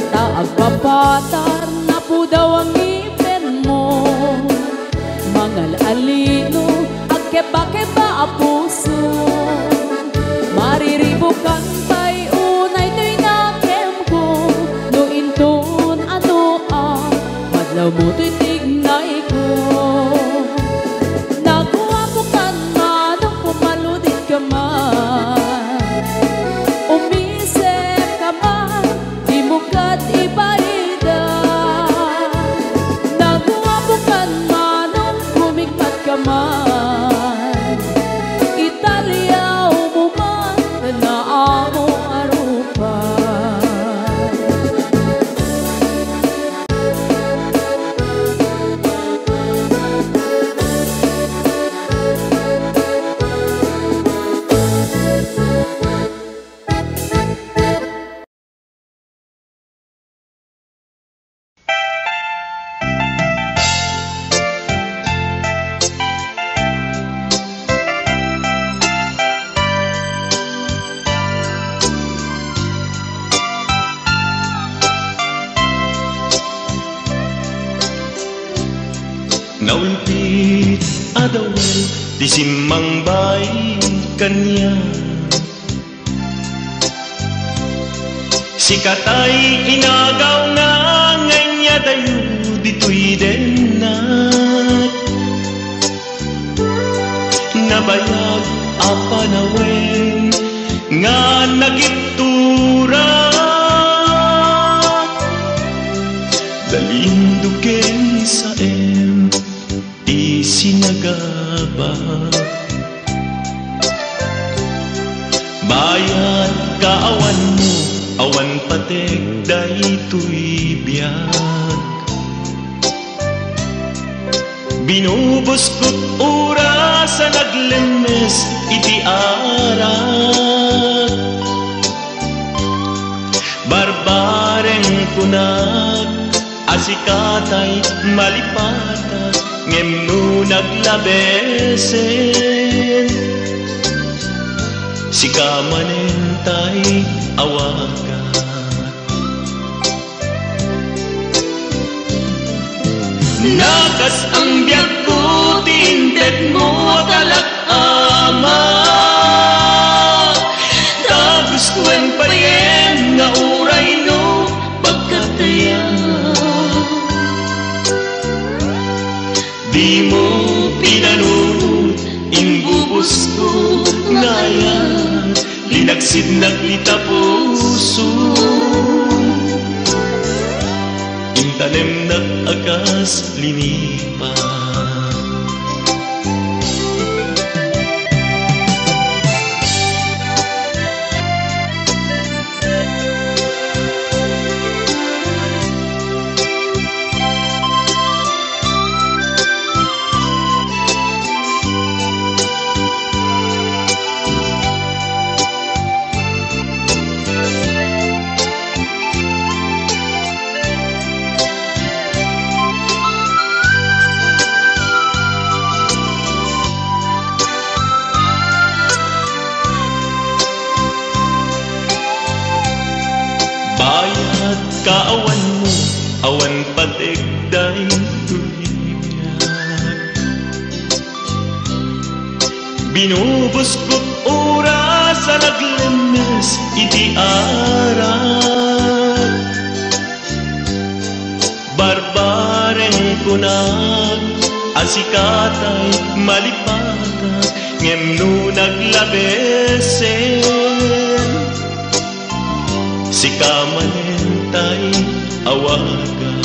B: Taag papatar na po daw ang ngipin mo, mangal alino, agkeba-keba a puso. Mariribukan pa'y unay to'y nakem ko, no inton ano madlaw mo to'y tignay ko.
G: Naulpit adawel di simmang bay kanya. Sikatay inagaw nga nganya dayo dito'y denat. Nabayag apanawen nga nagiptura. Dalinduken sa isinagaba. Bayad kaawan mo, awan patek daytoy biyag. Binubuskot ura sa naglemes iti arak. Barbareng punag asikatay malipata ngem no naglabesen. Sikamanentay awaga. Nakas ang biyag ko tinted mo talak-ama. Tapos kuen payen nga uray no pagkataya. Di mo pinanunod inbubos ko ngayon. Linaksid naglita puso. Intanem nag-agas linipa. Kaawan mo, awan patek daytoy biyag. Binubuskot ura sa naglemes iti arak. Barbareng kunag asikatay malipata ngem no naglabesen. Sikamanentay awaga.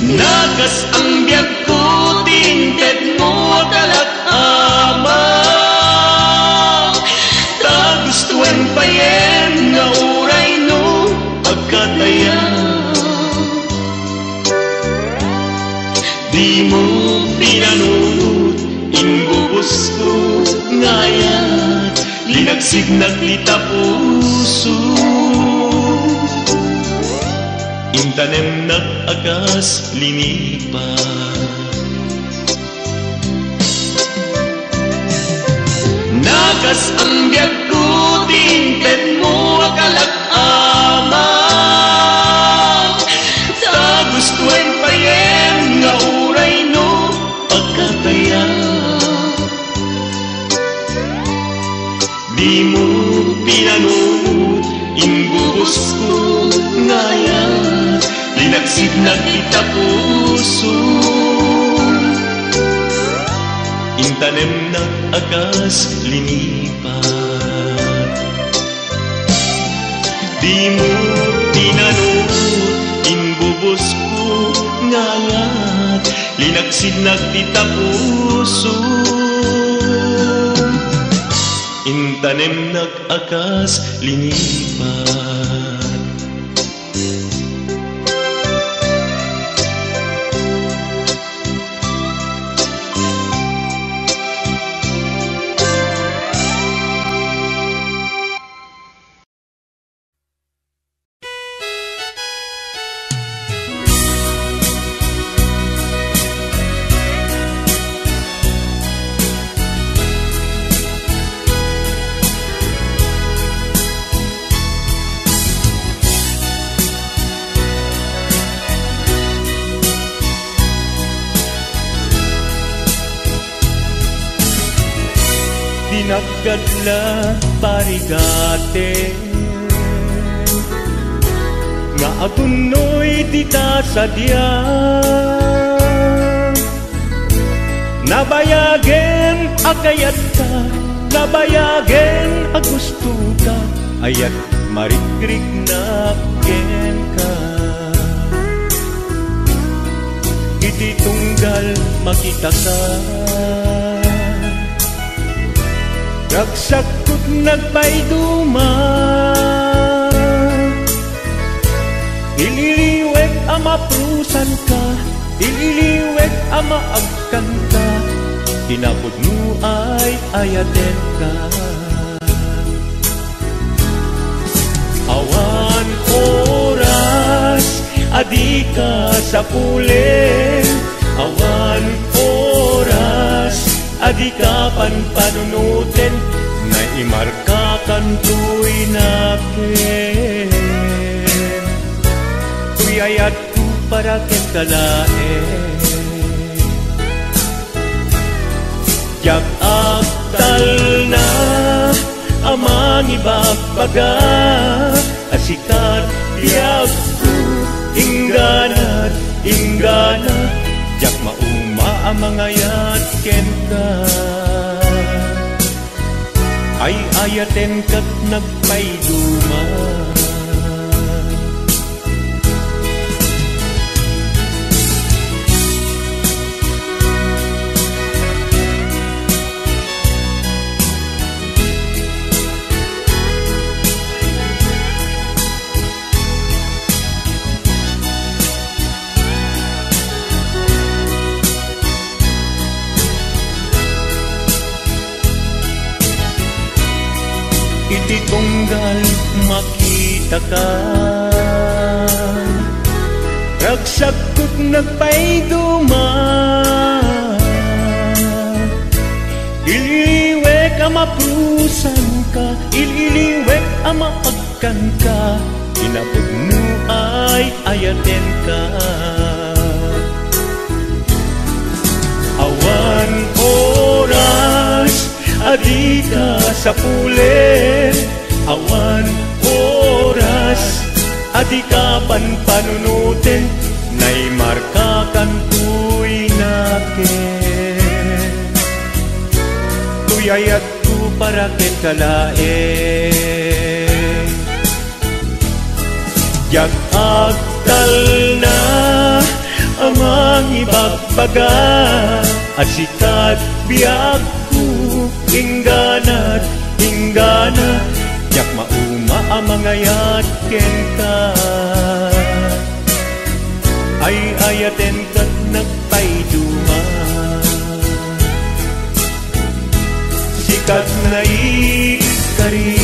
G: Nagas ang biyag ko tinted mo talak-ama. Tagustuhan pa yen nga uray no pagkataya. Di mo pinanunod inbubos ko ngayon. Linagsig naglita puso. Intanem nag-agas linipa. Nagas ang biyag ko tinted mo akalag-ama. Tagustuhan pa yen nga uray no pagkataya. Di mo pinanunod inbubos ko ngayon. Linaksid naglita puso. Intanem nag-agas linipa. Di mo pinanunod inbubos ko ngayon. Linaksid naglita puso. Intanem nag-agas linipan. gadla barigate nga agunoy dita sa diya nabayagen akayat ka nabayagen agusto ka ayat marikrik na ken ka iti tunggal makita ka ragsakot nagpayduma ililiwek ama prusan ka ililiwek ama agkan ka tinapod mo ay ayaten ka awan oras adi ka sa pulen awan oras adi ka panpanunutin na imarka kantuy nakin tuyayat ko para ken kalaen yak aktal na amang ibagbaga asikat yak ko ingganat inggana yak mauma amang ayat ken ka ay ayaten kat nagpayduma iti tunggal makita ka ragsakot nagpayduma ililiwek ama prusan ka ililiwek ama agkan ka inapod mo ay ayaten ka awan oras adi ka sa pulen awan oras adi ka panpanunutin nay marka kantuy nakin tuyayat ko para ken kalaen yak agtal na amang ibagbaga asikat biag ingganat inggana yak mauma amang ayat ken ka ay ayaten kat nagpayduma sikat na ikari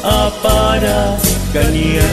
G: apada kaniya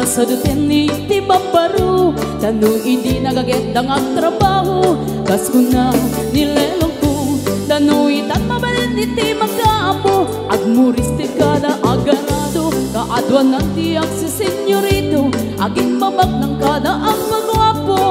B: sa duteni ti babaru tanu hindi nagagendang ang trabaho kas ko na nilelong ko tanu itat mabalin iti magkaapo agmuris ti kada agarado kaadwan ng tiyak si senyorito aging babak ng kada ang magwapo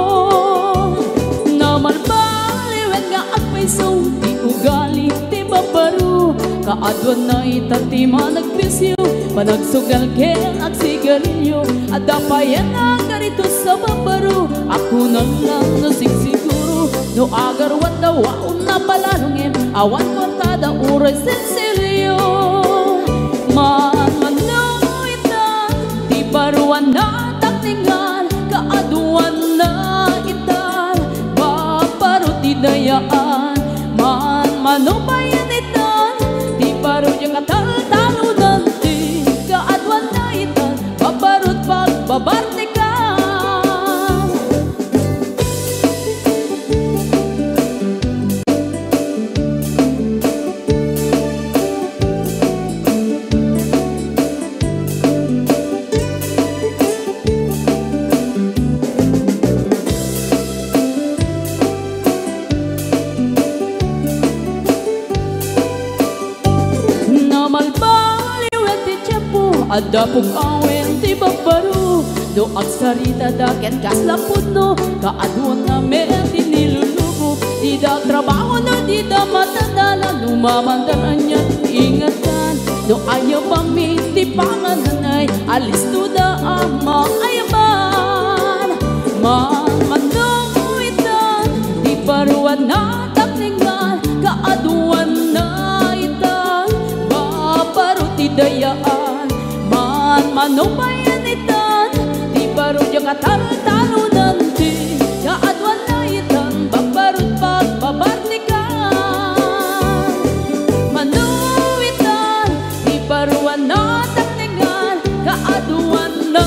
B: naman baliwen nga agpaiso ti ugali ti babaru kaadwan na itati managpisyo panagsugal ken at sigarilyo at dapayan ang ganito sa babaru ako na lang nasigsiguro no agarwat dawaon na palalungin awan kortada uray sensilyo manmanoitan di baruan na takningan kaaduan na itan manubayanitan, di parod yung katal-talunan, di kaadwan na itan, paparod pagbabarte ka. Ada pong awen ti babaru, do agsarita daket kaslapod no, kaadwan na meron ti nilulubo, di da trabaho no, di da matadala, lumamandaran niya ingatan, do ayaw pamit ti pangananay, alis to da ama ayaman, manuitan, di paruan na takningan, kaadwan na itan, babaru ti dayaan. Manubayanitan, di parod yung katal-talunan, di kaadwan na itan, babarod pagbabarnikan. Manuitan, di paruan na takningan, kaadwan na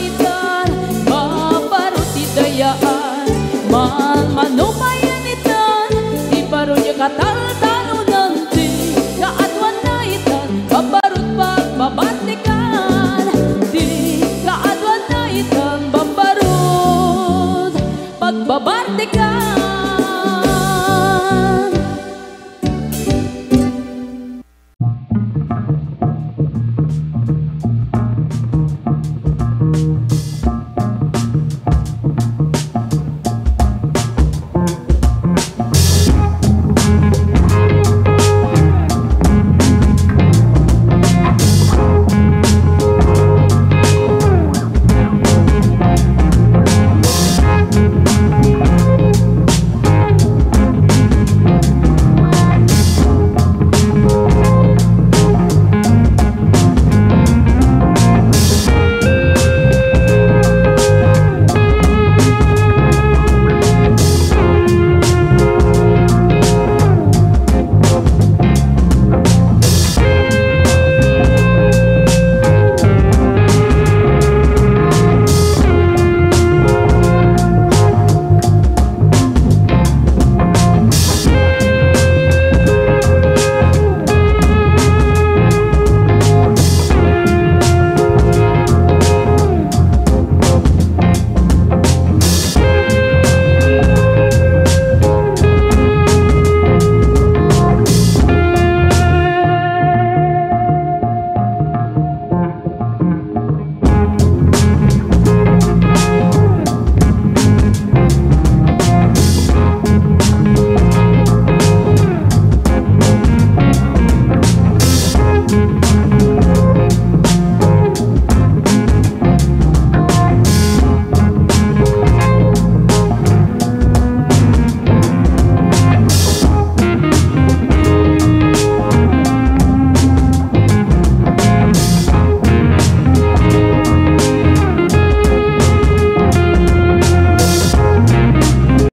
B: itan, babarod idayaan. Manubayanitan, di parod yung katal-talunan, di kaadwan na itan, babarod pagbabarnikan. Babarde ka.